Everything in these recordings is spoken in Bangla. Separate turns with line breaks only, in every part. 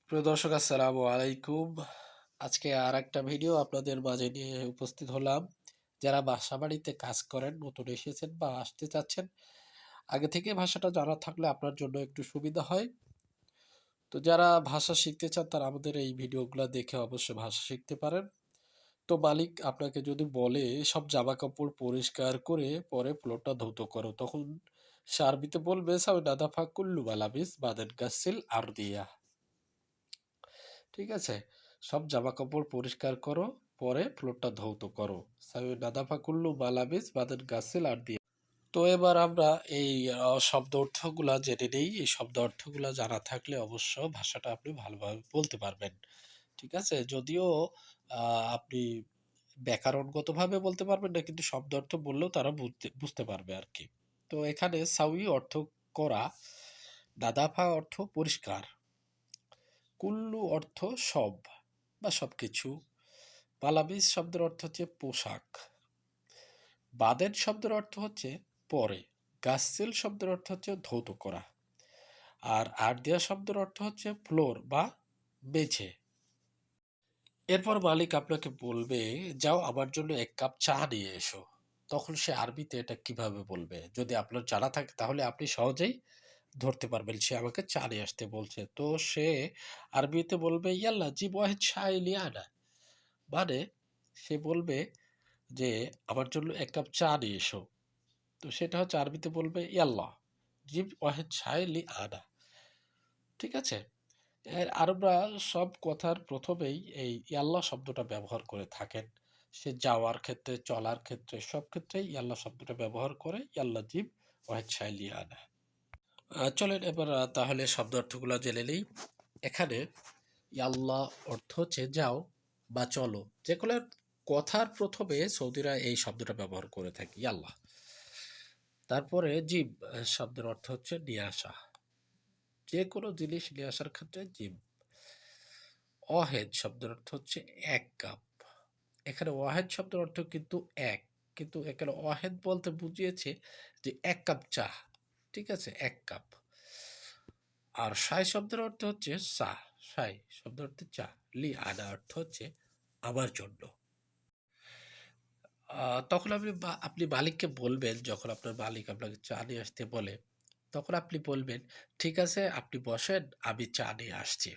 প্রিয় দর্শক আসসালামু আলাইকুম। আজকে আর একটা ভিডিও আপনাদের মাঝে নিয়ে উপস্থিত হলাম। যারা বাসা বাড়িতে কাজ করেন, নতুন এসেছেন বা আসতে চাচ্ছেন, আগে থেকে ভাষাটা জানা থাকলে আপনার জন্য একটু সুবিধা হয়। তো যারা ভাষা শিখতে চান তারা আমাদের এই ভিডিওগুলো দেখে অবশ্যই ভাষা শিখতে পারেন। তো মালিক আপনাকে যদি বলে সব জামা কাপড় পরিষ্কার করে পরে ফ্লোরটা ধৌত করো, তখন সে আরবিতে বলবে সাউ নাদাফা কুল্লু মালাবিস বাদেন গাসিল আর দিয়া। ঠিক আছে? সব জামাকাপড় পরিষ্কার করো, পরে ফ্লোরটা ধৌত করো। সামি নাদাফা কুল্লু মালাবিস বাদেন গাসিল আর দিয়ে। তো এবার আমরা এই শব্দ অর্থগুলা জেনে নেই। এই শব্দ অর্থগুলা জানা থাকলে অবশ্য ভাষাটা আপনি ভালোভাবে বলতে পারবেন। ঠিক আছে? যদিও আপনি ব্যাকরণগতভাবে বলতে পারবেন না, কিন্তু শব্দ অর্থ বললেও তারা বুঝতে পারবে আরকি। তো এখানে সাউই অর্থ করা, নাদাফা অর্থ পরিষ্কার, কুল্লু অর্থ সব বা সবকিছু, মালাবিস শব্দের অর্থ হচ্ছে পোশাক, বাদেন শব্দের অর্থ হচ্ছে পরে, গাসিল শব্দের অর্থ হচ্ছে ধৌত করা, আর আরদিয়া শব্দের অর্থ হচ্ছে ফ্লোর বা বেছে। এরপর মালিক আপনাকে বলবে যাও আমার জন্য ১ কাপ চা নিয়ে এসো। তখন সে আরবিতে এটা কিভাবে বলবে? যদি আপনার জানা থাকে তাহলে আপনি সহজেই ধরতে পারবেন সে আমাকে চা নিয়ে আসতে বলছে। তো সে আরবিতে বলবে ইয়াল্লা জিব ওয়াহিদ শাই লিয়ানা। মানে সে বলবে যে আমার জন্য ১ কাপ চা নিয়ে এসো। তো সেটা হচ্ছে আরবিতে বলবে ইয়াল্লাহ জিব ওয়াহিদ শাই লিআনা। ঠিক আছে? আরবরা সব কথার প্রথমেই এই ইয়াল্লাহ শব্দটা ব্যবহার করে থাকেন। সে যাওয়ার ক্ষেত্রে, চলার ক্ষেত্রে সব ক্ষেত্রেই ইয়াল্লাহ শব্দটা ব্যবহার করে ইয়াল্লাহ জিব ওয়াহিদ শাই লিআনা। চলেন এবার তাহলে শব্দ অর্থগুলো জেনে নেই। এখানে ইয়াল্লাহ অর্থ হচ্ছে যাও বা চলো। যেগুলো কথার প্রথমে সৌদিরা এই শব্দটা ব্যবহার করে থাকে ইয়াল্লাহ। তারপরে জিব শব্দের অর্থ হচ্ছে নিয়ে আসা। যে কোনো জিনিস নিয়ে আসার ক্ষেত্রে জিব। অহেদ শব্দের অর্থ হচ্ছে ১ কাপ। এখানে ওয়াহেদ শব্দের অর্থ কিন্তু এক। কিন্তু এখানে ওয়াহেদ বলতে বুঝিয়েছে যে ১ কাপ চা। ঠিক আছে? ১ কাপ। আর শাই শব্দের অর্থ হচ্ছে চা। শাই শব্দের অর্থ চা। লি আনা অর্থ হচ্ছে আমার জন্য। তখন আপনি মালিককে বলবেন, যখন আপনার মালিক আপনাকে চা নিয়ে আসতে বলে, তখন আপনি বলবেন, "ঠিক আছে, আপনি বসেন, আমি চা নিয়ে আসছি।"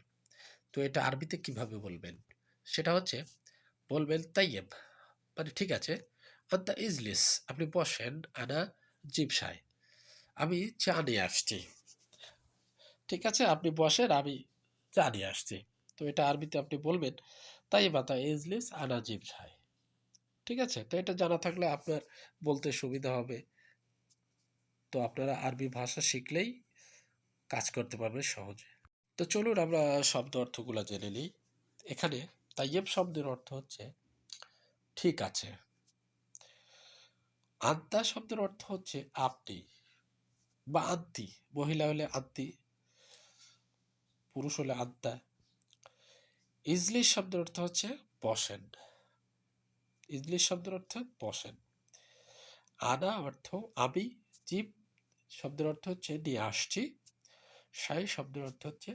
তো এটা আরবিতে কিভাবে বলবেন? সেটা হচ্ছে বলবেন তাইয়েব, মানে ঠিক আছে, আন্তা ইজলিস, আপনি বসেন, আনা জিব শাই, আমি চা নিয়ে আসছি। ঠিক আছে? আপনি বসেন, আমি চা নিয়ে আসছি। তো এটা আরবিতে আপনি বলবেন, তাইয়েব আন্তা ইজলিস আনা জিব শাই। ঠিক আছে? তো এটা জানা থাকলে আপনার বলতে সুবিধা হবে। তো আপনারা আরবি ভাষা শিখলেই কাজ করতে পারবেন সহজে। তো চলুন আমরা শব্দ অর্থগুলা জেনে নিই। এখানে তাইয়েব শব্দের অর্থ হচ্ছে ঠিক আছে। আন্তা শব্দের অর্থ হচ্ছে আপনি বা আন্তি। মহিলা হলে আন্তি, পুরুষ হলে আন্তা। ইজলিস শব্দের অর্থ হচ্ছে বসেন। ইজলিস শব্দের অর্থ বসেন। আনা অর্থ আমি। জিব শব্দের অর্থ হচ্ছে নিয়ে আসছি। শাই শব্দের অর্থ হচ্ছে